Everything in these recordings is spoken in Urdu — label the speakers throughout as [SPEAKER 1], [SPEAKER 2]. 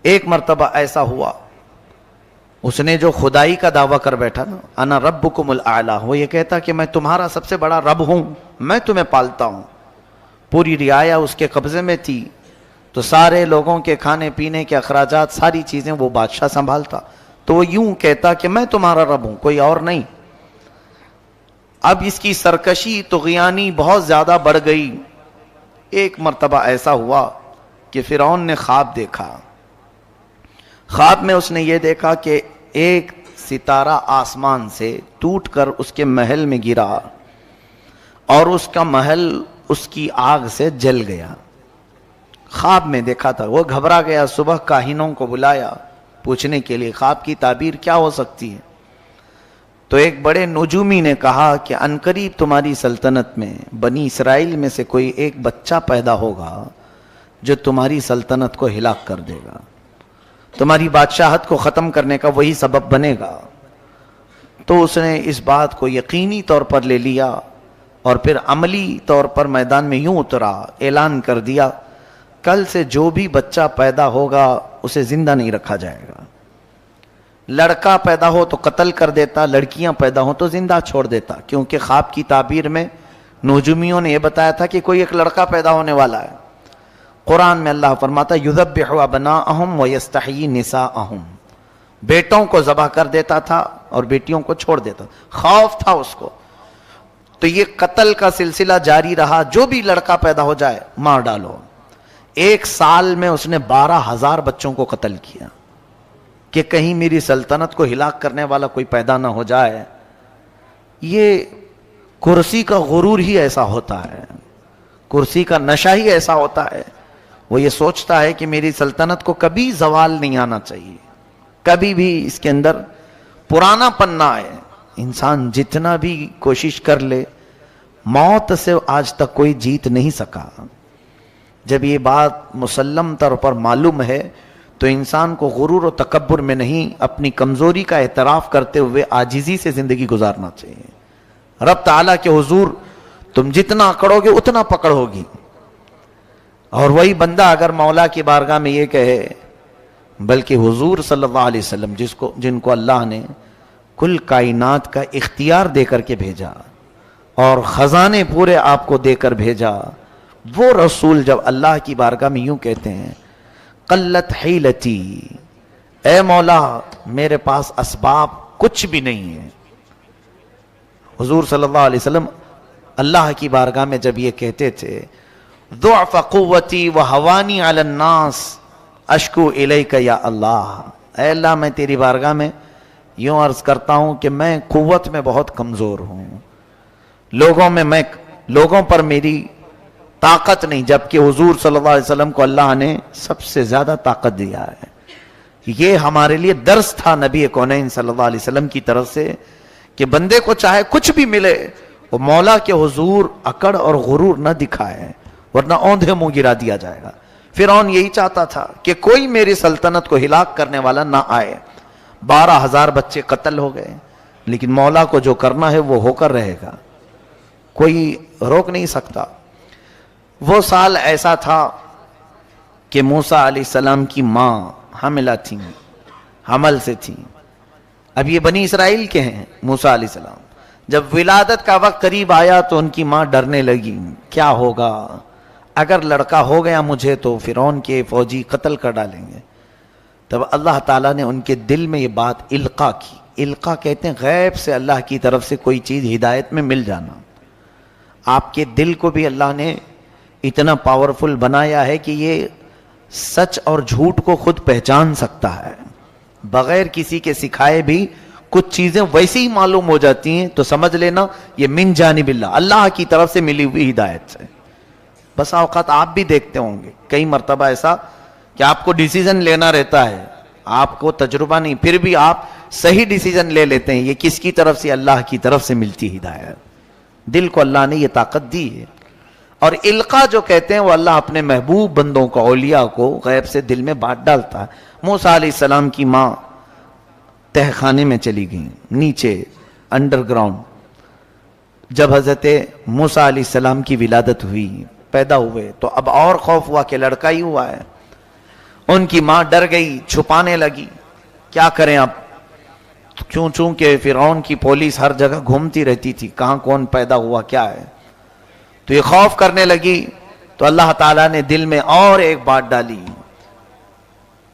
[SPEAKER 1] ایک مرتبہ ایسا ہوا، اس نے جو خدائی کا دعویٰ کر بیٹھا نا، انا ربکم الاعلی، وہ یہ کہتا کہ میں تمہارا سب سے بڑا رب ہوں، میں تمہیں پالتا ہوں، پوری رعایا اس کے قبضے میں تھی، تو سارے لوگوں کے کھانے پینے کے اخراجات، ساری چیزیں وہ بادشاہ سنبھالتا، تو وہ یوں کہتا کہ میں تمہارا رب ہوں، کوئی اور نہیں۔ اب اس کی سرکشی طغیانی بہت زیادہ بڑھ گئی۔ ایک مرتبہ ایسا ہوا کہ فرعون نے خواب دیکھا، خواب میں اس نے یہ دیکھا کہ ایک ستارہ آسمان سے ٹوٹ کر اس کے محل میں گرا اور اس کا محل اس کی آگ سے جل گیا۔ خواب میں دیکھا تھا، وہ گھبرا گیا، صبح کاہنوں کو بلایا پوچھنے کے لیے خواب کی تعبیر کیا ہو سکتی ہے، تو ایک بڑے نجومی نے کہا کہ عنقریب تمہاری سلطنت میں بنی اسرائیل میں سے کوئی ایک بچہ پیدا ہوگا جو تمہاری سلطنت کو ہلاک کر دے گا، تمہاری بادشاہت کو ختم کرنے کا وہی سبب بنے گا۔ تو اس نے اس بات کو یقینی طور پر لے لیا اور پھر عملی طور پر میدان میں یوں اترا، اعلان کر دیا کل سے جو بھی بچہ پیدا ہوگا اسے زندہ نہیں رکھا جائے گا، لڑکا پیدا ہو تو قتل کر دیتا، لڑکیاں پیدا ہو تو زندہ چھوڑ دیتا، کیونکہ خواب کی تعبیر میں نجومیوں نے یہ بتایا تھا کہ کوئی ایک لڑکا پیدا ہونے والا ہے۔ قرآن میں اللہ فرماتا یذبح ابناءہم ویستحیی نساءہم، بیٹوں کو ذبح کر دیتا تھا اور بیٹیوں کو چھوڑ دیتا، خوف تھا اس کو، تو یہ قتل کا سلسلہ جاری رہا، جو بھی لڑکا پیدا ہو جائے مار ڈالو۔ ایک سال میں اس نے 12,000 بچوں کو قتل کیا کہ کہیں میری سلطنت کو ہلاک کرنے والا کوئی پیدا نہ ہو جائے۔ یہ کرسی کا غرور ہی ایسا ہوتا ہے، کرسی کا نشہ ہی ایسا ہوتا ہے، وہ یہ سوچتا ہے کہ میری سلطنت کو کبھی زوال نہیں آنا چاہیے، کبھی بھی اس کے اندر پرانا پن نہ آئے۔ انسان جتنا بھی کوشش کر لے، موت سے آج تک کوئی جیت نہیں سکا۔ جب یہ بات مسلم طور پر معلوم ہے تو انسان کو غرور و تکبر میں نہیں، اپنی کمزوری کا اعتراف کرتے ہوئے عاجزی سے زندگی گزارنا چاہیے۔ رب تعالیٰ کے حضور تم جتنا اکڑو گے اتنا پکڑ ہوگی، اور وہی بندہ اگر مولا کی بارگاہ میں یہ کہے، بلکہ حضور صلی اللہ علیہ وسلم جن کو اللہ نے کل کائنات کا اختیار دے کر کے بھیجا اور خزانے پورے آپ کو دے کر بھیجا، وہ رسول جب اللہ کی بارگاہ میں یوں کہتے ہیں قلت حیلتی، اے مولا میرے پاس اسباب کچھ بھی نہیں ہے۔ حضور صلی اللہ علیہ وسلم اللہ کی بارگاہ میں جب یہ کہتے تھے ضعف قوتی وحوانی علی الناس اشکو الیک یا اللہ، اے اللہ میں تیری بارگاہ میں یوں عرض کرتا ہوں کہ میں قوت میں بہت کمزور ہوں، لوگوں پر میری طاقت نہیں، جبکہ حضور صلی اللہ علیہ وسلم کو اللہ نے سب سے زیادہ طاقت دیا ہے۔ یہ ہمارے لیے درس تھا نبی کونین صلی اللہ علیہ وسلم کی طرف سے کہ بندے کو چاہے کچھ بھی ملے وہ مولا کے حضور اکڑ اور غرور نہ دکھائے، ورنہ اوندھے منہ گرا دیا جائے گا۔ فرعون یہی چاہتا تھا کہ کوئی میری سلطنت کو ہلاک کرنے والا نہ آئے۔ 12,000 بچے قتل ہو گئے، لیکن مولا کو جو کرنا ہے وہ ہو کر رہے گا، کوئی روک نہیں سکتا۔ وہ سال ایسا تھا کہ موسیٰ علیہ السلام کی ماں حاملہ تھیں، حمل سے تھیں۔ اب یہ بنی اسرائیل کے ہیں موسیٰ علیہ السلام، جب ولادت کا وقت قریب آیا تو ان کی ماں ڈرنے لگی، کیا ہوگا اگر لڑکا ہو گیا مجھے تو فرعون کے فوجی قتل کر ڈالیں گے۔ تب اللہ تعالیٰ نے ان کے دل میں یہ بات القا کی۔ القا کہتے ہیں غیب سے اللہ کی طرف سے کوئی چیز ہدایت میں مل جانا۔ آپ کے دل کو بھی اللہ نے اتنا پاورفل بنایا ہے کہ یہ سچ اور جھوٹ کو خود پہچان سکتا ہے، بغیر کسی کے سکھائے بھی کچھ چیزیں ویسے ہی معلوم ہو جاتی ہیں، تو سمجھ لینا یہ من جانب اللہ کی طرف سے ملی ہوئی ہدایت سے۔ بس اوقات آپ بھی دیکھتے ہوں گے کئی مرتبہ ایسا کہ آپ کو ڈیسیزن لینا رہتا ہے، آپ کو تجربہ نہیں، پھر بھی آپ صحیح ڈیسیزن لے لیتے ہیں۔ یہ کس کی طرف سے؟ اللہ کی طرف سے ملتی ہدایت۔ دل کو اللہ نے یہ طاقت دی ہے۔ اور القا جو کہتے ہیں وہ اللہ اپنے محبوب بندوں کو، اولیاء کو غیب سے دل میں بات ڈالتا ہے۔ موسیٰ علیہ السلام کی ماں تہ خانے میں چلی گئیں، نیچے انڈر گراؤنڈ۔ جب حضرت موسیٰ علیہ السلام کی ولادت ہوئی، پیدا ہوئے، تو اب اور خوف ہوا کہ لڑکا ہی ہوا ہے، ان کی ماں ڈر گئی، چھپانے لگی، کیا کریں اب؟ چونکہ فرعون کی پولیس ہر جگہ گھومتی رہتی تھی، کہاں کون پیدا ہوا کیا ہے، تو یہ خوف کرنے لگی. تو اللہ تعالیٰ نے دل میں اور ایک بات ڈالی،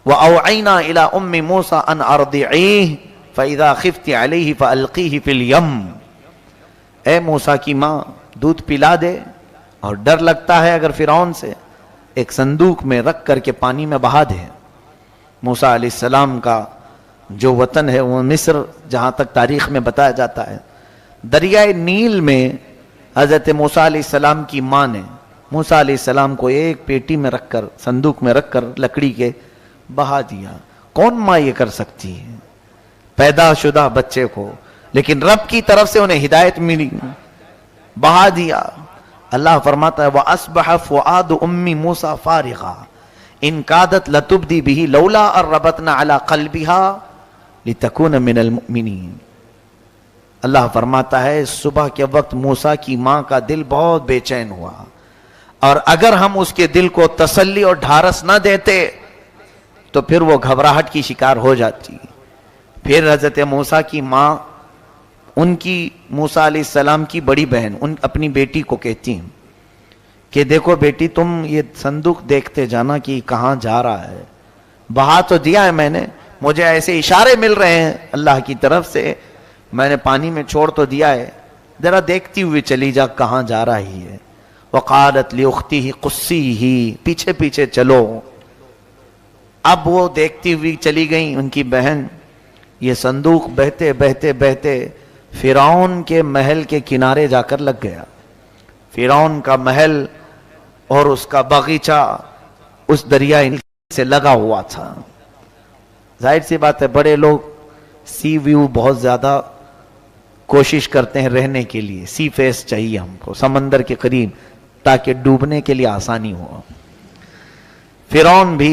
[SPEAKER 1] وَأَوْعَيْنَا إِلَىٰ أُمِّ مُوسَىٰ أَنْ أَرْضِعِيهِ فَإِذَا خِفْتِ عَلَيْهِ فَأَلْقِيهِ فِي الْيَمِّ. اے موسیٰ کی ماں دودھ پلا دے، اور ڈر لگتا ہے اگر فرعون سے، ایک صندوق میں رکھ کر کے پانی میں بہا دے. موسیٰ علیہ السلام کا جو وطن ہے وہ مصر، جہاں تک تاریخ میں بتایا جاتا ہے، دریائے نیل میں حضرت موسیٰ علیہ السلام کی ماں نے موسیٰ علیہ السلام کو ایک پیٹی میں رکھ کر، صندوق میں رکھ کر لکڑی کے بہا دیا. کون ماں یہ کر سکتی ہے پیدا شدہ بچے کو؟ لیکن رب کی طرف سے انہیں ہدایت ملی، بہا دیا. اللہ فرماتا ہے وَأَصْبَحَ فُؤَادُ أُمِّ مُوسَىٰ فَارِغًا إِن كَادَتْ لَتُبْدِي بِهِ لَوْلَا أَن رَّبَطْنَا عَلَىٰ قَلْبِهَا لِتَكُونَ مِنَ الْمُؤْمِنِينَ. اللہ فرماتا ہے صبح کے وقت موسیٰ کی ماں کا دل بہت بے چین ہوا، اور اگر ہم اس کے دل کو تسلی اور ڈھارس نہ دیتے تو پھر وہ گھبراہٹ کی شکار ہو جاتی. پھر حضرت موسیٰ کی ماں ان کی موسیٰ علیہ السلام کی بڑی بہن اپنی بیٹی کو کہتی ہیں کہ دیکھو بیٹی، تم یہ صندوق دیکھتے جانا کہ کہاں جا رہا ہے. بہا تو دیا ہے میں نے، مجھے ایسے اشارے مل رہے ہیں اللہ کی طرف سے، میں نے پانی میں چھوڑ تو دیا ہے، ذرا دیکھتی ہوئی چلی جا کہاں جا رہی ہے. وقالت لأختہ قصیہ، پیچھے پیچھے چلو. اب وہ دیکھتی ہوئی چلی گئیں ان کی بہن. یہ صندوق بہتے بہتے بہتے فرعون کے محل کے کنارے جا کر لگ گیا. فرعون کا محل اور اس کا باغیچہ اس دریائے سے لگا ہوا تھا. ظاہر سی بات ہے بڑے لوگ سی ویو بہت زیادہ کوشش کرتے ہیں رہنے کے لیے، سی فیس چاہیے ہم کو، سمندر کے قریب، تاکہ ڈوبنے کے لیے آسانی ہو. فرعون بھی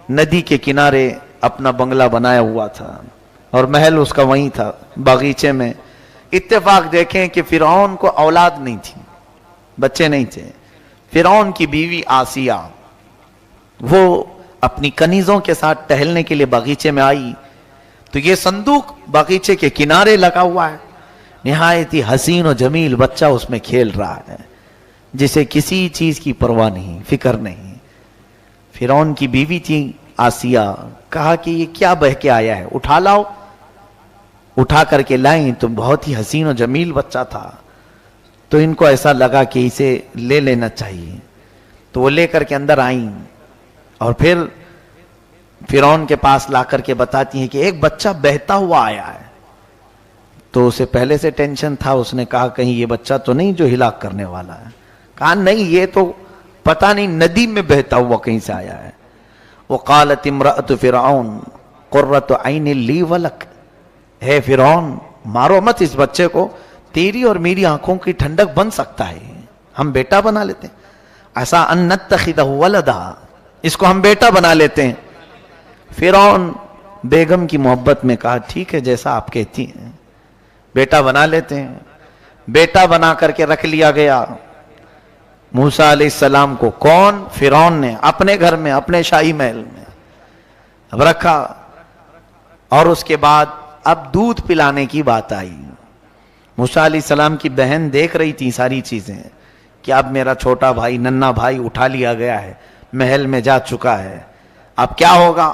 [SPEAKER 1] ندی کے کنارے اپنا بنگلہ بنایا ہوا تھا اور محل اس کا وہیں تھا باغیچے میں. اتفاق دیکھیں کہ فرعون کو اولاد نہیں تھی، بچے نہیں تھے. فرعون کی بیوی آسیہ وہ اپنی کنیزوں کے ساتھ ٹہلنے کے لیے باغیچے میں آئی تو یہ صندوق باغیچے کے کنارے لگا ہوا ہے. نہایت ہی حسین و جمیل بچہ اس میں کھیل رہا ہے، جسے کسی چیز کی پرواہ نہیں، فکر نہیں. فرعون کی بیوی تھی آسیہ، کہا کہ یہ کیا بہہ کے آیا ہے، اٹھا لاؤ. اٹھا کر کے لائیں تو بہت ہی حسین و جمیل بچہ تھا، تو ان کو ایسا لگا کہ اسے لے لینا چاہیے. تو وہ لے کر کے اندر آئیں اور پھر فرعون کے پاس لا کر کے بتاتی ہیں کہ ایک بچہ بہتا ہوا آیا ہے. تو اسے پہلے سے ٹینشن تھا، اس نے کہا کہیں یہ بچہ تو نہیں جو ہلاک کرنے والا ہے. کہا نہیں، یہ تو پتہ نہیں ندی میں بہتا ہوا کہیں سے آیا ہے. وقالت امرأة فرعون قرۃ عین لی ولک. ہے فرعون مارو مت اس بچے کو، تیری اور میری آنکھوں کی ٹھنڈک بن سکتا ہے، ہم بیٹا بنا لیتے ہیں. عسیٰ ان نتخذہ ولدا، اس کو ہم بیٹا بنا لیتے ہیں. فرعون بیگم کی محبت میں کہا ٹھیک ہے جیسا آپ کہتی ہیں، بیٹا بنا لیتے ہیں. بیٹا بنا کر کے رکھ لیا گیا موسیٰ علیہ السلام کو. کون؟ فرعون نے اپنے گھر میں، اپنے شاہی محل میں اب رکھا. اور اس کے بعد اب دودھ پلانے کی بات آئی. موسیٰ علیہ السلام کی بہن دیکھ رہی تھی ساری چیزیں کہ اب میرا چھوٹا بھائی، ننھا بھائی اٹھا لیا گیا ہے، محل میں جا چکا ہے، اب کیا ہوگا.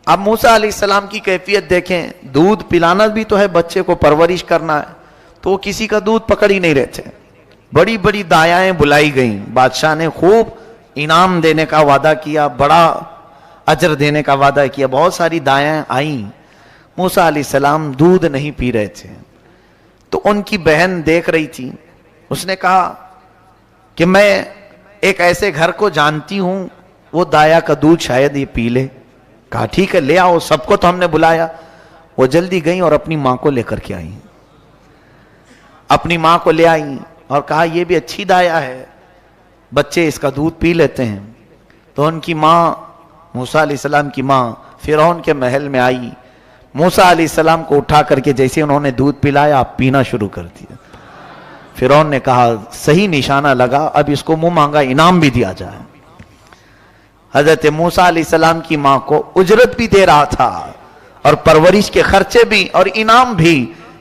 [SPEAKER 1] اب موسیٰ علیہ السلام کی کیفیت دیکھیں، دودھ پلانا بھی تو ہے، بچے کو پرورش کرنا ہے، تو وہ کسی کا دودھ پکڑ ہی نہیں رہتے. بڑی بڑی دایائیں بلائی گئیں، بادشاہ نے خوب انعام دینے کا وعدہ کیا، بڑا اجر دینے کا وعدہ کیا. بہت ساری دایائیں آئیں، موسیٰ علیہ السلام دودھ نہیں پی رہے تھے. تو ان کی بہن دیکھ رہی تھی، اس نے کہا کہ میں ایک ایسے گھر کو جانتی ہوں وہ دایا کا دودھ شاید یہ پی لے. کہا ٹھیک ہے لے آؤ، سب کو تو ہم نے بلایا. وہ جلدی گئیں اور اپنی ماں کو لے کر کے آئیں، اپنی ماں کو لے آئیں اور کہا یہ بھی اچھی دایا ہے، بچے اس کا دودھ پی لیتے ہیں. تو ان کی ماں، موسیٰ علیہ السلام کی ماں فرعون کے محل میں آئی. موسیٰ علیہ السلام کو اٹھا کر کے جیسے انہوں نے دودھ پلایا آپ پینا شروع کر دیا. فرعون نے کہا صحیح نشانہ لگا، اب اس کو منہ مانگا انعام بھی دیا جائے. حضرت موسیٰ علیہ السلام کی ماں کو اجرت بھی دے رہا تھا اور پرورش کے خرچے بھی اور انعام بھی.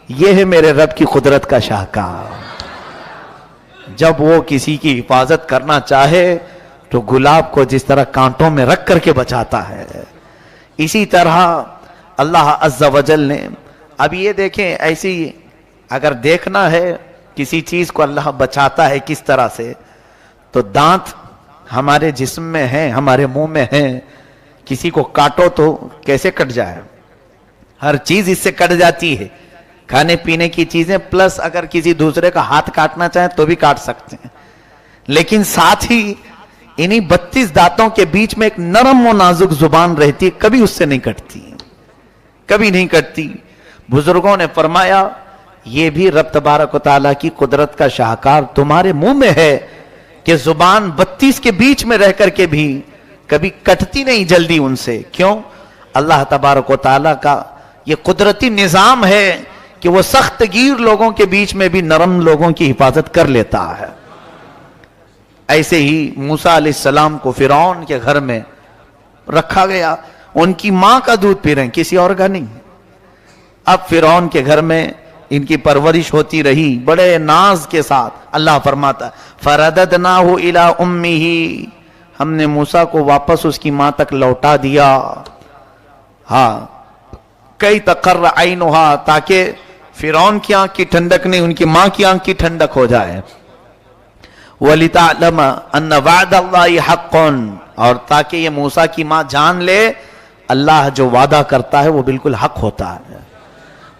[SPEAKER 1] یہ ہے میرے رب کی قدرت کا شاہکار. جب وہ کسی کی حفاظت کرنا چاہے تو گلاب کو جس طرح کانٹوں میں رکھ کر کے بچاتا ہے, اسی طرح اللہ عز و جل نے. اب یہ دیکھیں, ایسی اگر دیکھنا ہے کسی چیز کو اللہ بچاتا ہے کس طرح سے, تو دانت ہمارے جسم میں ہیں, ہمارے منہ میں ہیں. کسی کو کاٹو تو کیسے کٹ جائے, ہر چیز اس سے کٹ جاتی ہے, کھانے پینے کی چیزیں, پلس اگر کسی دوسرے کا ہاتھ کاٹنا چاہیں تو بھی کاٹ سکتے ہیں. لیکن ساتھ ہی انہی 32 دانتوں کے بیچ میں ایک نرم و نازک زبان رہتی ہے, کبھی اس سے نہیں کٹتی, کبھی نہیں کٹتی. بزرگوں نے فرمایا یہ بھی رب تبارک و تعالیٰ کی قدرت کا شاہکار تمہارے منہ میں ہے کہ زبان 32 کے بیچ میں رہ کر کے بھی کبھی کٹتی نہیں جلدی ان سے. کیوں؟ اللہ تبارک و تعالیٰ کا یہ قدرتی نظام ہے کہ وہ سخت گیر لوگوں کے بیچ میں بھی نرم لوگوں کی حفاظت کر لیتا ہے. ایسے ہی موسیٰ علیہ السلام کو فرعون کے گھر میں رکھا گیا, ان کی ماں کا دودھ پی رہے ہیں, کسی اور کا نہیں. اب فرعون کے گھر میں ان کی پرورش ہوتی رہی بڑے ناز کے ساتھ. اللہ فرماتا فَرَدَدْنَاهُ إِلَىٰ أُمِّهِ, ہم نے موسیٰ کو واپس اس کی ماں تک لوٹا دیا. ہاں, کئی تقر عینها, تاکہ فرعون کی آنکھ کی ٹھنڈک نہیں, ان کی ماں کی آنکھ کی ٹھنڈک ہو جائے. وَلِتَعْلَمَ أَنَّ وَعْدَ اللَّهِ حَقٌّ, اور تاکہ یہ موسیٰ کی ماں جان لے اللہ جو وعدہ کرتا ہے وہ بالکل حق ہوتا ہے.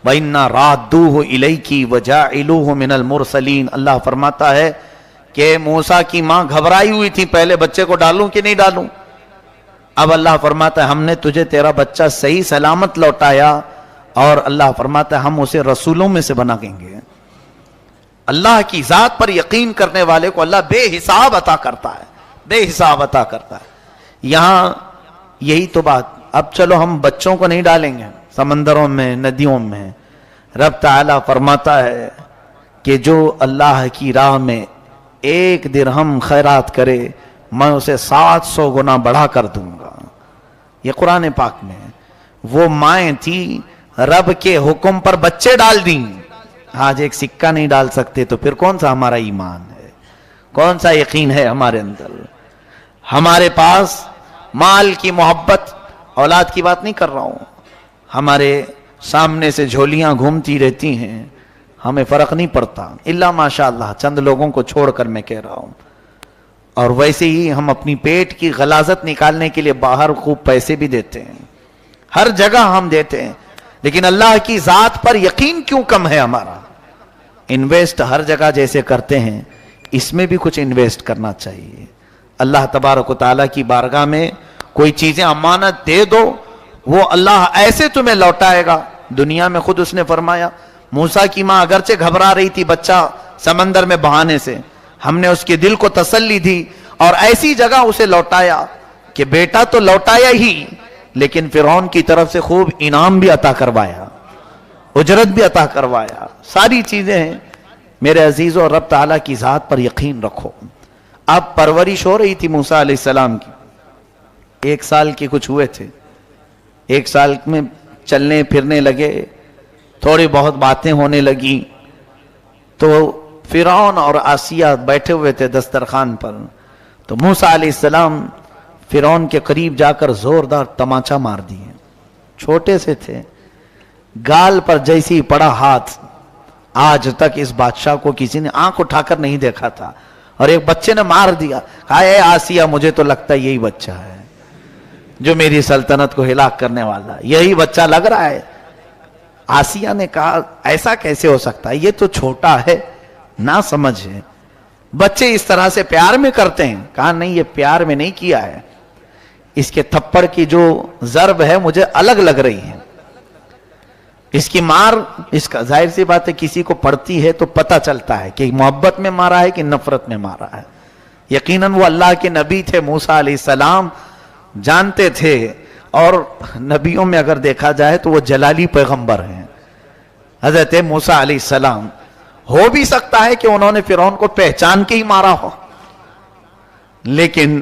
[SPEAKER 1] وَإِنَّا رَادُّوهُ إِلَيْكِ وَجَاعِلُوهُ مِنَ الْمُرْسَلِينَ, اللہ فرماتا ہے کہ موسیٰ کی ماں گھبرائی ہوئی تھی, پہلے بچے کو ڈالوں کہ نہیں ڈالوں. اب اللہ فرماتا ہے ہم نے تجھے تیرا بچہ صحیح سلامت لوٹایا, اور اللہ فرماتا ہے ہم اسے رسولوں میں سے بنا دیں گے. اللہ کی ذات پر یقین کرنے والے کو اللہ بے حساب عطا کرتا ہے, بے حساب عطا کرتا ہے. یہاں یہی تو بات. اب چلو ہم بچوں کو نہیں ڈالیں گے سمندروں میں, ندیوں میں. رب تعالیٰ فرماتا ہے کہ جو اللہ کی راہ میں 1 درہم خیرات کرے میں اسے 700 گنا بڑھا کر دوں گا. یہ قرآن پاک میں. وہ مائیں تھی رب کے حکم پر بچے ڈال دیں. آج ایک سکہ نہیں ڈال سکتے تو پھر کون سا ہمارا ایمان ہے, کون سا یقین ہے ہمارے اندر. ہمارے پاس مال کی محبت, اولاد کی بات نہیں کر رہا ہوں, ہمارے سامنے سے جھولیاں گھومتی رہتی ہیں, ہمیں فرق نہیں پڑتا الا ماشاءاللہ, چند لوگوں کو چھوڑ کر میں کہہ رہا ہوں. اور ویسے ہی ہم اپنی پیٹ کی غلاظت نکالنے کے لیے باہر خوب پیسے بھی دیتے ہیں, ہر جگہ ہم دیتے ہیں, لیکن اللہ کی ذات پر یقین کیوں کم ہے ہمارا. انویسٹ ہر جگہ جیسے کرتے ہیں اس میں بھی کچھ انویسٹ کرنا چاہیے. اللہ تبارک و تعالیٰ کی بارگاہ میں کوئی چیزیں امانت دے دو, وہ اللہ ایسے تمہیں لوٹائے گا. دنیا میں خود اس نے فرمایا موسیٰ کی ماں اگرچہ گھبرا رہی تھی بچہ سمندر میں بہانے سے, ہم نے اس کے دل کو تسلی دی اور ایسی جگہ اسے لوٹایا کہ بیٹا تو لوٹایا ہی, لیکن فرعون کی طرف سے خوب انعام بھی عطا کروایا, اجرت بھی عطا کروایا. ساری چیزیں ہیں. میرے عزیزو, رب تعالیٰ کی ذات پر یقین رکھو. اب پرورش ہو رہی تھی موسیٰ علیہ السلام کی, 1 سال کے کچھ ہوئے تھے. 1 سال میں چلنے پھرنے لگے, تھوڑی بہت باتیں ہونے لگی. تو فرعون اور آسیہ بیٹھے ہوئے تھے دسترخوان پر, تو موسیٰ علیہ السلام فرعون کے قریب جا کر زوردار تماچا مار دیے. چھوٹے سے تھے, گال پر جیسی پڑا ہاتھ, آج تک اس بادشاہ کو کسی نے آنکھ اٹھا کر نہیں دیکھا تھا, اور ایک بچے نے مار دیا. کہا اے آسیہ, مجھے تو لگتا ہے یہی بچہ ہے جو میری سلطنت کو ہلاک کرنے والا, یہی بچہ لگ رہا ہے. آسیہ نے کہا ایسا کیسے ہو سکتا ہے, یہ تو چھوٹا ہے, نہ سمجھ ہے, بچے اس طرح سے پیار میں کرتے ہیں. کہا نہیں, یہ پیار میں نہیں کیا ہے, اس کے تھپڑ کی جو ضرب ہے مجھے الگ لگ رہی ہے. اس کی مار, اس کا ظاہر سی بات ہے کسی کو پڑتی ہے تو پتہ چلتا ہے کہ محبت میں مارا ہے کہ نفرت میں مارا ہے. یقیناً وہ اللہ کے نبی تھے موسیٰ علیہ السلام, جانتے تھے. اور نبیوں میں اگر دیکھا جائے تو وہ جلالی پیغمبر ہیں حضرت موسیٰ علیہ السلام. ہو بھی سکتا ہے کہ انہوں نے فرعون کو پہچان کے ہی مارا ہو, لیکن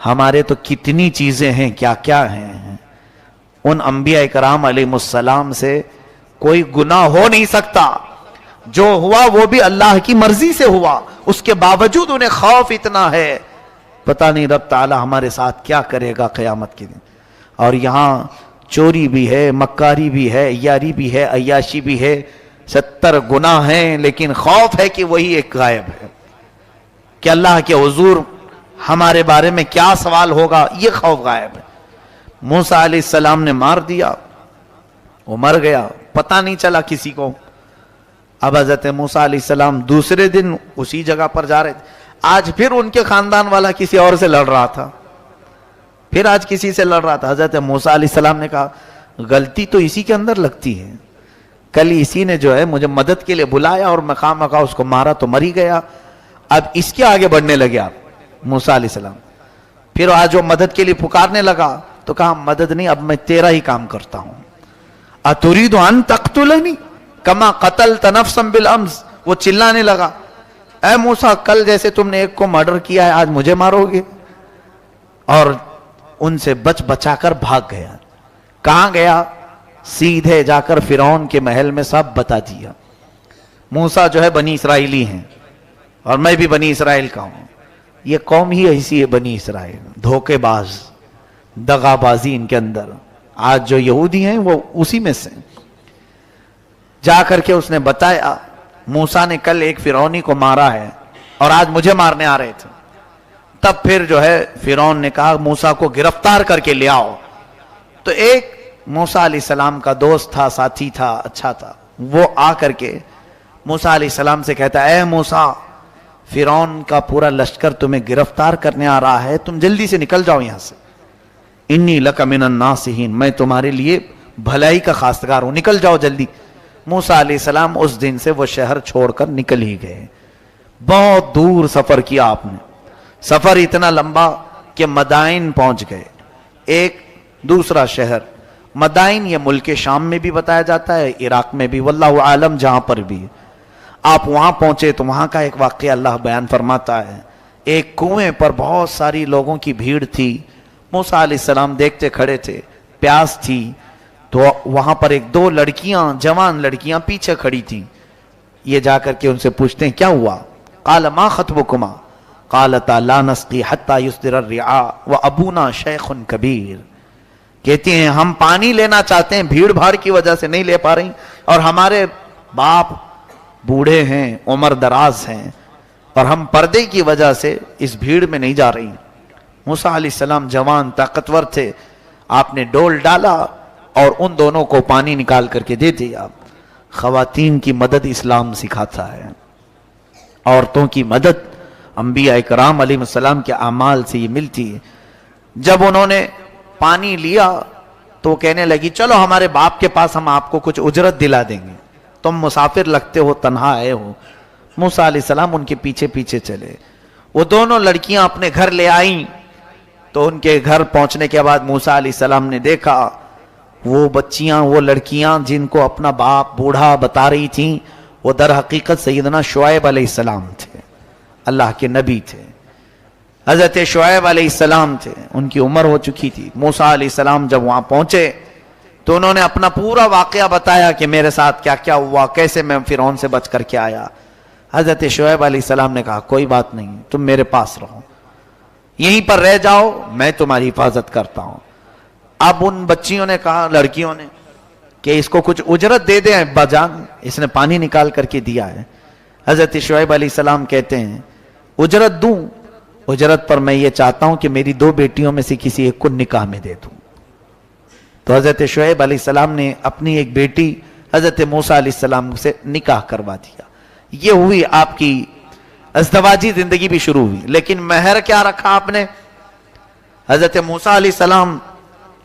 [SPEAKER 1] ہمارے تو کتنی چیزیں ہیں، کیا کیا ہیں. ان انبیاء کرام علیہ السلام سے کوئی گناہ ہو نہیں سکتا. جو ہوا وہ بھی اللہ کی مرضی سے ہوا، اس کے باوجود انہیں خوف اتنا ہے، پتہ نہیں رب تعالی ہمارے ساتھ کیا کرے گا قیامت کے دن. اور یہاں چوری بھی ہے، مکاری بھی ہے، یاری بھی ہے، عیاشی بھی ہے، 70 گناہ ہیں، لیکن خوف ہے کہ وہی ایک غائب ہے کہ اللہ کے حضور ہمارے بارے میں کیا سوال ہوگا، یہ خوف غائب ہے. موسیٰ علیہ السلام نے مار دیا، وہ مر گیا، پتہ نہیں چلا کسی کو. اب حضرت موسیٰ علیہ السلام دوسرے دن اسی جگہ پر جا رہے تھے. آج پھر ان کے خاندان والا کسی اور سے لڑ رہا تھا، پھر آج کسی سے لڑ رہا تھا. حضرت موسیٰ علیہ السلام نے کہا غلطی تو اسی کے اندر لگتی ہے، کل اسی نے جو ہے مجھے مدد کے لیے بلایا اور مقام مقام اس کو مارا تو مر ہی گیا، اب اس کے آگے بڑھنے لگے آپ موسیٰ علیہ السلام. پھر آج وہ مدد کے لیے پکارنے لگا تو کہا مدد نہیں، اب میں تیرا ہی کام کرتا ہوں. اتريد ان تقتلنی کما قتلت نفسا بالامس. وہ چلانے لگا اے موسیٰ کل جیسے تم نے ایک کو مرڈر کیا ہے آج مجھے مارو گے. اور ان سے بچا کر بھاگ گیا. کہاں گیا؟ سیدھے جا کر فرعون کے محل میں سب بتا دیا. موسیٰ جو ہے بنی اسرائیلی ہیں اور میں بھی بنی اسرائیل کا ہوں. یہ قوم ہی ایسی ہے بنی اسرائیل، دھوکے باز، دغا بازی ان کے اندر. آج جو یہودی ہیں وہ اسی میں سے. جا کر کے اس نے بتایا موسیٰ نے کل ایک فرعونی کو مارا ہے اور آج مجھے مارنے آ رہے تھے. تب پھر جو ہے فرعون نے کہا موسیٰ کو گرفتار کر کے لے آؤ. تو ایک موسیٰ علیہ السلام کا دوست تھا، ساتھی تھا، اچھا تھا، وہ آ کر کے موسیٰ علیہ السلام سے کہتا اے موسیٰ فرعون کا پورا لشکر تمہیں گرفتار کرنے آ رہا ہے، تم جلدی سے نکل جاؤ یہاں سے. انی لک من الناصحین، میں تمہارے لیے بھلائی کا خواستگار ہوں، نکل جاؤ جلدی. موسیٰ علیہ السلام اس دن سے وہ شہر چھوڑ کر نکل ہی گئے. بہت دور سفر کیا آپ نے، سفر اتنا لمبا کہ مدائن پہنچ گئے. ایک دوسرا شہر مدائن، یہ ملک شام میں بھی بتایا جاتا ہے، عراق میں بھی، واللہ عالم جہاں پر بھی. آپ وہاں پہنچے تو وہاں کا ایک واقعہ اللہ بیان فرماتا ہے. ایک کنویں پر بہت ساری لوگوں کی بھیڑ تھی. موسیٰ علیہ السلام دیکھتے کھڑے تھے، پیاس تھی، تو وہاں پر ایک دو لڑکیاں، جوان لڑکیاں پیچھے کھڑی تھیں. یہ جا کر کے ان سے پوچھتے ہیں کیا ہوا؟ قال ما خطبکما قالتا لا نسقی حتی یصدر الرعاء وابونا شیخ کبیر. کہتی ہیں ہم پانی لینا چاہتے ہیں، بھیڑ بھاڑ کی وجہ سے نہیں لے پا رہی، اور ہمارے باپ بوڑھے ہیں، عمر دراز ہیں، اور ہم پردے کی وجہ سے اس بھیڑ میں نہیں جا رہی. موسیٰ علیہ السلام جوان طاقتور تھے، آپ نے ڈول ڈالا اور ان دونوں کو پانی نکال کر کے دے دیا. خواتین کی مدد اسلام سکھاتا ہے، عورتوں کی مدد انبیاء کرام علیہ السلام کے اعمال سے یہ ملتی ہے. جب انہوں نے پانی لیا تو وہ کہنے لگی چلو ہمارے باپ کے پاس ہم آپ کو کچھ اجرت دلا دیں گے، تم مسافر لگتے ہو، تنہا آئے ہو. موسیٰ علیہ السلام ان کے پیچھے پیچھے چلے. وہ دونوں لڑکیاں اپنے گھر لے آئیں تو ان کے گھر پہنچنے کے بعد موسیٰ علیہ السلام نے دیکھا وہ بچیاں، وہ لڑکیاں جن کو اپنا باپ بوڑھا بتا رہی تھیں، وہ در حقیقت سیدنا شعیب علیہ السلام تھے، اللہ کے نبی تھے. حضرت شعیب علیہ السلام تھے، ان کی عمر ہو چکی تھی. موسیٰ علیہ السلام جب وہاں پہنچے تو انہوں نے اپنا پورا واقعہ بتایا کہ میرے ساتھ کیا کیا ہوا، کیسے میں فرعون سے بچ کر کے آیا. حضرت شعیب علیہ السلام نے کہا کوئی بات نہیں، تم میرے پاس رہو، یہیں پر رہ جاؤ، میں تمہاری حفاظت کرتا ہوں. اب ان بچیوں نے کہا، لڑکیوں نے، کہ اس کو کچھ اجرت دے دیں ابا جان، اس نے پانی نکال کر کے دیا ہے. حضرت شعیب علیہ السلام کہتے ہیں اجرت دوں؟ اجرت پر میں یہ چاہتا ہوں کہ میری 2 بیٹیوں میں سے کسی ایک کو نکاح میں دے دوں. تو حضرت شعیب علیہ السلام نے اپنی ایک بیٹی حضرت موسیٰ علیہ السلام سے نکاح کروا دیا. یہ ہوئی آپ کی ازدواجی زندگی بھی شروع ہوئی. لیکن مہر کیا رکھا آپ نے؟ حضرت موسیٰ علیہ السلام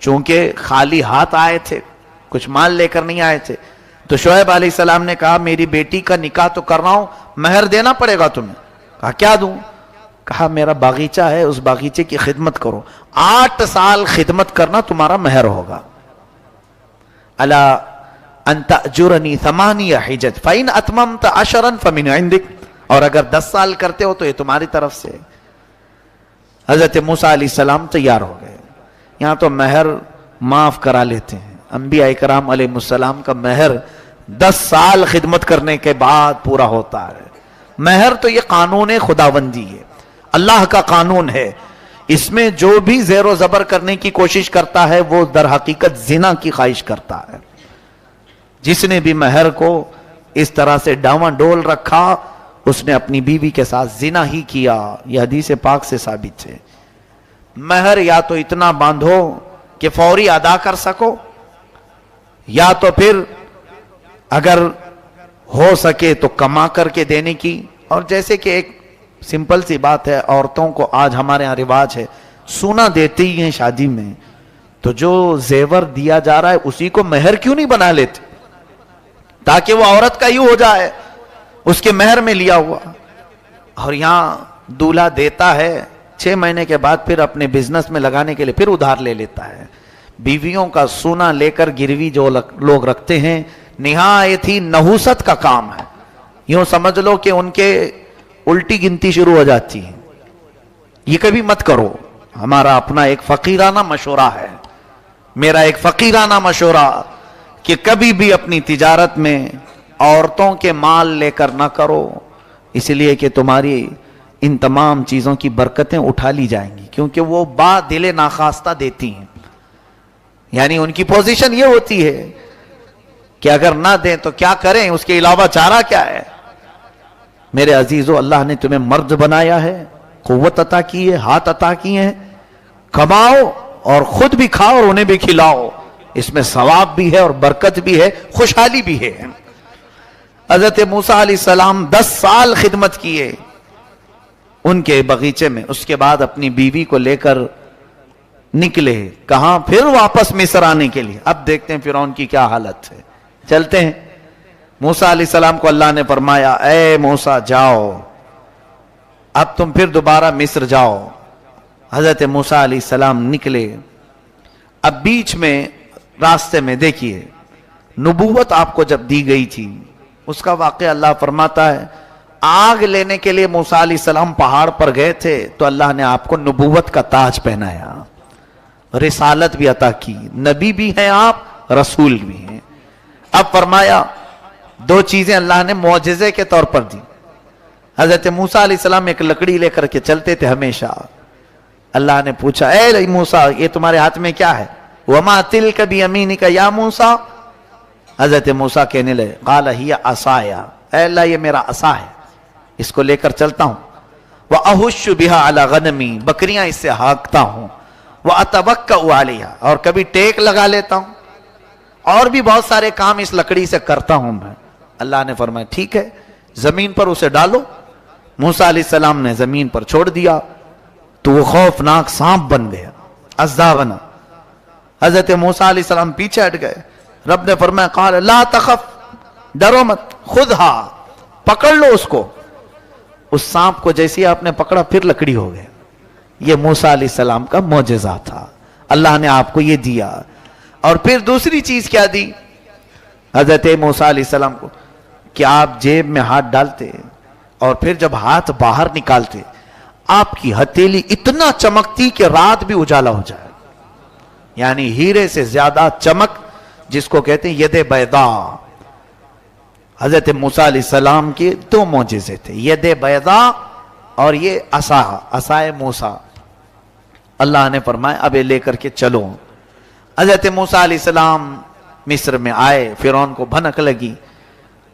[SPEAKER 1] چونکہ خالی ہاتھ آئے تھے، کچھ مال لے کر نہیں آئے تھے، تو شعیب علیہ السلام نے کہا میری بیٹی کا نکاح تو کر رہا ہوں، مہر دینا پڑے گا تمہیں. کہا کیا دوں؟ کہا میرا باغیچہ ہے، اس باغیچے کی خدمت کرو، 8 سال خدمت کرنا تمہارا مہر ہوگا. الا ان تأجرنی 8 حجج فإن اتممت 10 فمن عندک. اور اگر 10 سال کرتے ہو تو یہ تمہاری طرف سے. حضرت موسیٰ علیہ السلام تیار ہو گئے. یہاں تو مہر معاف کرا لیتے ہیں. انبیاء کرام علیہ السلام کا مہر 10 سال خدمت کرنے کے بعد پورا ہوتا ہے. مہر تو یہ قانون خداوندی ہے، اللہ کا قانون ہے. اس میں جو بھی زیر و زبر کرنے کی کوشش کرتا ہے وہ در حقیقت زنا کی خواہش کرتا ہے. جس نے بھی مہر کو اس طرح سے ڈاواں ڈول رکھا اس نے اپنی بیوی کے ساتھ زنا ہی کیا. یہ حدیث پاک سے ثابت ہے. مہر یا تو اتنا باندھو کہ فوری ادا کر سکو، یا تو پھر اگر ہو سکے تو کما کر کے دینے کی. اور جیسے کہ ایک سمپل سی بات ہے، عورتوں کو آج ہمارے یہاں رواج ہے سونا دیتے ہی ہیں شادی میں، تو جو زیور دیا جا رہا ہے اسی کو مہر کیوں نہیں بنا لیتے تاکہ وہ عورت کا ہی ہو جائے، اس کے مہر میں لیا ہوا. اور یہاں دولہا دیتا ہے 6 مہینے کے بعد پھر اپنے بزنس میں لگانے کے لیے پھر ادھار لے لیتا ہے. بیویوں کا سونا لے کر گروی جو لوگ رکھتے ہیں نہایت ہی نحوست کا کام ہے. یوں سمجھ لو کہ ان کے الٹی گنتی شروع ہو جاتی ہے. یہ کبھی مت کرو. ہمارا اپنا ایک فقیرانہ مشورہ ہے، میرا ایک فقیرانہ مشورہ کہ کبھی بھی اپنی تجارت میں عورتوں کے مال لے کر نہ کرو، اس لیے کہ تمہاری ان تمام چیزوں کی برکتیں اٹھا لی جائیں گی، کیونکہ وہ با دل ناخواستہ دیتی ہیں. یعنی ان کی پوزیشن یہ ہوتی ہے کہ اگر نہ دیں تو کیا کریں، اس کے علاوہ چارہ کیا ہے. میرے عزیزو، اللہ نے تمہیں مرد بنایا ہے، قوت عطا کی ہے، ہاتھ عطا کیے ہیں، کماؤ اور خود بھی کھاؤ اور انہیں بھی کھلاؤ. اس میں ثواب بھی ہے اور برکت بھی ہے، خوشحالی بھی ہے. حضرت موسیٰ علیہ السلام 10 سال خدمت کیے ان کے بغیچے میں. اس کے بعد اپنی بیوی کو لے کر نکلے کہاں؟ پھر واپس مصر آنے کے لیے. اب دیکھتے ہیں فرعون کی کیا حالت ہے. چلتے ہیں. موسیٰ علیہ السلام کو اللہ نے فرمایا اے موسیٰ جاؤ، اب تم پھر دوبارہ مصر جاؤ. حضرت موسیٰ علیہ السلام نکلے. اب بیچ میں راستے میں دیکھیے نبوت آپ کو جب دی گئی تھی اس کا واقعہ اللہ فرماتا ہے آگ لینے کے لیے موسیٰ علیہ السلام پہاڑ پر گئے تھے تو اللہ نے آپ کو نبوت کا تاج پہنایا، رسالت بھی عطا کی. نبی بھی ہیں آپ، رسول بھی ہیں. اب فرمایا 2 چیزیں اللہ نے معجزے کے طور پر دی. حضرت موسیٰ علیہ السلام ایک لکڑی لے کر کے چلتے تھے ہمیشہ. اللہ نے پوچھا اے موسیٰ یہ تمہارے ہاتھ میں کیا ہے؟ وما تلک بیمینک یا موسیٰ. حضرت موسیٰ کہنے لگے قال ہی عصایا، اے اللہ یہ میرا عصا ہے، اس کو لے کر چلتا ہوں. وأحش بها على غنمی، بکریاں اس سے ہانکتا ہوں. وأتوکأ علیہا، اور کبھی ٹیک لگا لیتا ہوں. اور بھی بہت سارے کام اس لکڑی سے کرتا ہوں میں. اللہ نے فرمایا ٹھیک ہے زمین پر اسے ڈالو. موسیٰ علیہ السلام نے زمین پر چھوڑ دیا تو وہ خوفناک سانپ بن گیا، اژدھا بنا. حضرت موسیٰ علیہ السلام پیچھے ہٹ گئے. رب نے فرمایا قال لا تخف، ڈرو مت، خذھا، پکڑ لو اس کو. اس سانپ کو جیسے آپ نے پکڑا پھر لکڑی ہو گیا. یہ موسیٰ علیہ السلام کا معجزہ تھا، اللہ نے آپ کو یہ دیا. اور پھر دوسری چیز کیا دی حضرت موسیٰ علیہ السلام کو کہ آپ جیب میں ہاتھ ڈالتے اور پھر جب ہاتھ باہر نکالتے آپ کی ہتھیلی اتنا چمکتی کہ رات بھی اجالا ہو جائے. یعنی ہیرے سے زیادہ چمک، جس کو کہتے ہیں ید بیضاء. حضرت موسیٰ علیہ السلام کے 2 معجزے تھے، ید بیضاء اور یہ عصائے موسیٰ. اللہ نے فرمایا اب یہ لے کر کے چلو. حضرت موسیٰ علیہ السلام مصر میں آئے. فرعون کو بھنک لگی.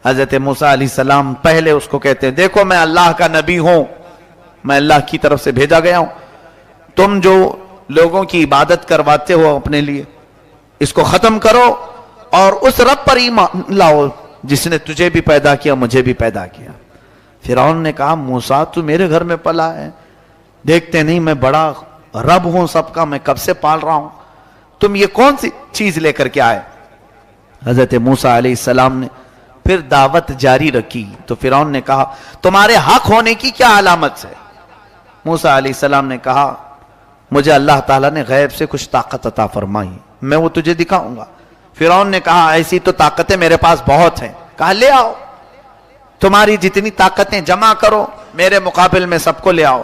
[SPEAKER 1] حضرت موسیٰ علیہ السلام پہلے اس کو کہتے ہیں دیکھو میں اللہ کا نبی ہوں، میں اللہ کی طرف سے بھیجا گیا ہوں. تم جو لوگوں کی عبادت کرواتے ہو اپنے لیے اس کو ختم کرو اور اس رب پر ایمان لاؤ جس نے تجھے بھی پیدا کیا مجھے بھی پیدا کیا. فرعون نے کہا موسیٰ تو میرے گھر میں پلا ہے، دیکھتے نہیں میں بڑا رب ہوں سب کا، میں کب سے پال رہا ہوں، تم یہ کون سی چیز لے کر کے آئے؟ حضرت موسیٰ علیہ السلام نے پھر دعوت جاری رکھی. تو فرعون نے کہا تمہارے حق ہونے کی کیا علامت ہے؟ موسیٰ علیہ السلام نے کہا مجھے اللہ تعالیٰ نے غیب سے کچھ طاقت عطا فرمائی، میں وہ تجھے دکھاؤں گا. فرعون نے کہا ایسی تو طاقتیں میرے پاس بہت ہیں. کہا لے آؤ، تمہاری جتنی طاقتیں جمع کرو میرے مقابل میں سب کو لے آؤ.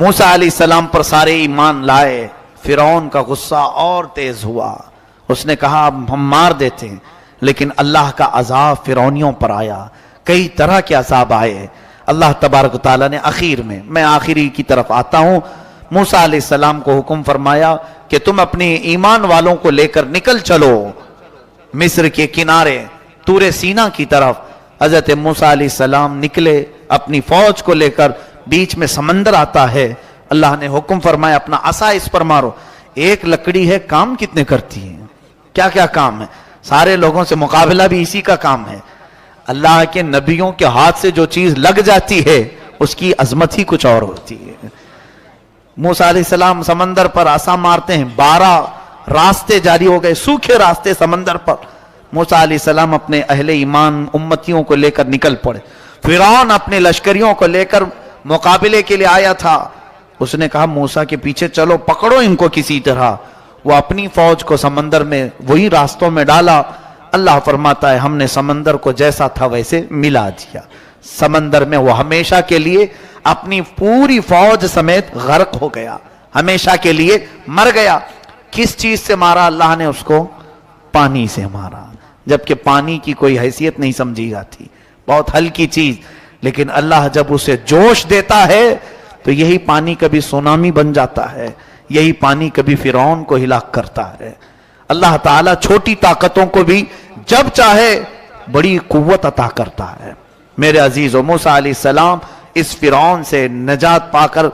[SPEAKER 1] موسیٰ علیہ السلام پر سارے ایمان لائے. فرعون کا غصہ اور تیز ہوا. اس نے کہا اب ہم مار دیتے ہیں، لیکن اللہ کا عذاب فرعونیوں پر آیا. کئی طرح کے عذاب آئے. اللہ تبارک و تعالیٰ نے آخر میں آخری کی طرف آتا ہوں، موسیٰ علیہ السلام کو حکم فرمایا کہ تم اپنے ایمان والوں کو لے کر نکل چلو مصر کے کنارے طور سینا کی طرف. حضرت موسیٰ علیہ السلام نکلے اپنی فوج کو لے کر. بیچ میں سمندر آتا ہے. اللہ نے حکم فرمایا اپنا عصا اس پر مارو. ایک لکڑی ہے، کام کتنے کرتی ہے، کیا کیا کام ہے. سارے لوگوں سے مقابلہ بھی اسی کا کام ہے. اللہ کے نبیوں کے ہاتھ سے جو چیز لگ جاتی ہے اس کی عظمت ہی کچھ اور ہوتی ہے. موسیٰ علیہ السلام سمندر پر عصا مارتے ہیں. 12 راستے جاری ہو گئے، سوکھے راستے سمندر پر. موسیٰ علیہ السلام اپنے اہل ایمان امتیوں کو لے کر نکل پڑے. فرعون اپنے لشکریوں کو لے کر مقابلے کے لیے آیا تھا. اس نے کہا موسیٰ کے پیچھے چلو، پکڑو ان کو کسی طرح. وہ اپنی فوج کو سمندر میں وہی راستوں میں ڈالا. اللہ فرماتا ہے ہم نے سمندر کو جیسا تھا ویسے ملا دیا. سمندر میں وہ ہمیشہ کے لیے اپنی پوری فوج سمیت غرق ہو گیا، ہمیشہ کے لیے مر گیا. کس چیز سے مارا اللہ نے اس کو؟ پانی سے مارا. جبکہ پانی کی کوئی حیثیت نہیں سمجھی جاتی، بہت ہلکی چیز. لیکن اللہ جب اسے جوش دیتا ہے تو یہی پانی کبھی سونامی بن جاتا ہے، یہی پانی کبھی فرعون کو ہلاک کرتا ہے. اللہ تعالیٰ چھوٹی طاقتوں کو بھی جب چاہے بڑی قوت عطا کرتا ہے. میرے عزیزو، موسیٰ علیہ السلام اس فرعون سے نجات پا کر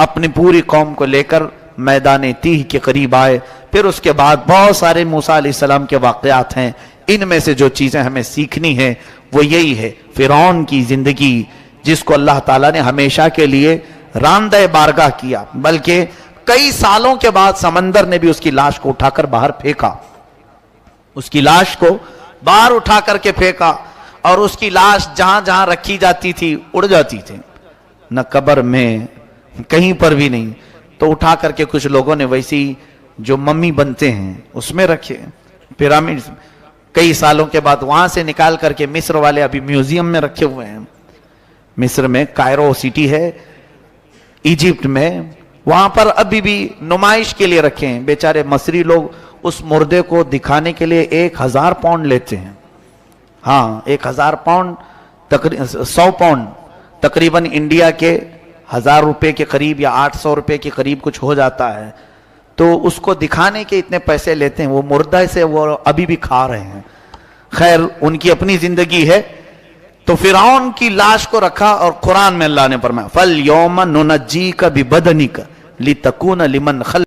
[SPEAKER 1] اپنی پوری قوم کو لے کر میدان تیہ کے قریب آئے. پھر اس کے بعد بہت سارے موسیٰ علیہ السلام کے واقعات ہیں. ان میں سے جو چیزیں ہمیں سیکھنی ہیں وہ یہی ہے، فرعون کی زندگی جس کو اللہ تعالیٰ نے ہمیشہ کے لیے راندہ بارگاہ کیا، بلکہ کئی سالوں کے بعد سمندر نے بھی اس کی لاش کو اٹھا کر باہر پھینکا. اس کی لاش کو باہر اٹھا کر کے پھینکا، اور اس کی لاش جہاں جہاں رکھی جاتی تھی اڑ جاتی تھی، نہ قبر میں کہیں پر بھی نہیں. تو اٹھا کر کے کچھ لوگوں نے ویسی جو ممی بنتے ہیں اس میں رکھے پیرامڈ. کئی سالوں کے بعد وہاں سے نکال کر کے مصر والے ابھی میوزیم میں رکھے ہوئے ہیں. مصر میں کائرو سٹی ہے ایجپٹ میں، وہاں پر ابھی بھی نمائش کے لیے رکھے ہیں. بیچارے مصری لوگ اس مردے کو دکھانے کے لیے 1000 پاؤنڈ لیتے ہیں. ہاں 1000 پاؤنڈ 100 پاؤنڈ تقریباً انڈیا کے 1000 روپے کے قریب یا 800 روپے کے قریب کچھ ہو جاتا ہے. تو اس کو دکھانے کے اتنے پیسے لیتے ہیں. وہ مردہ سے وہ ابھی بھی کھا رہے ہیں. خیر ان کی اپنی زندگی ہے. تو فرعون کی لاش کو رکھا، اور قرآن میں اللہ نے فرمایا فَالْيَوْمَ نُنَجِّيكَ بِبَدَنِكَ لِتَكُونَ لِمَنْ خَلْفَكَ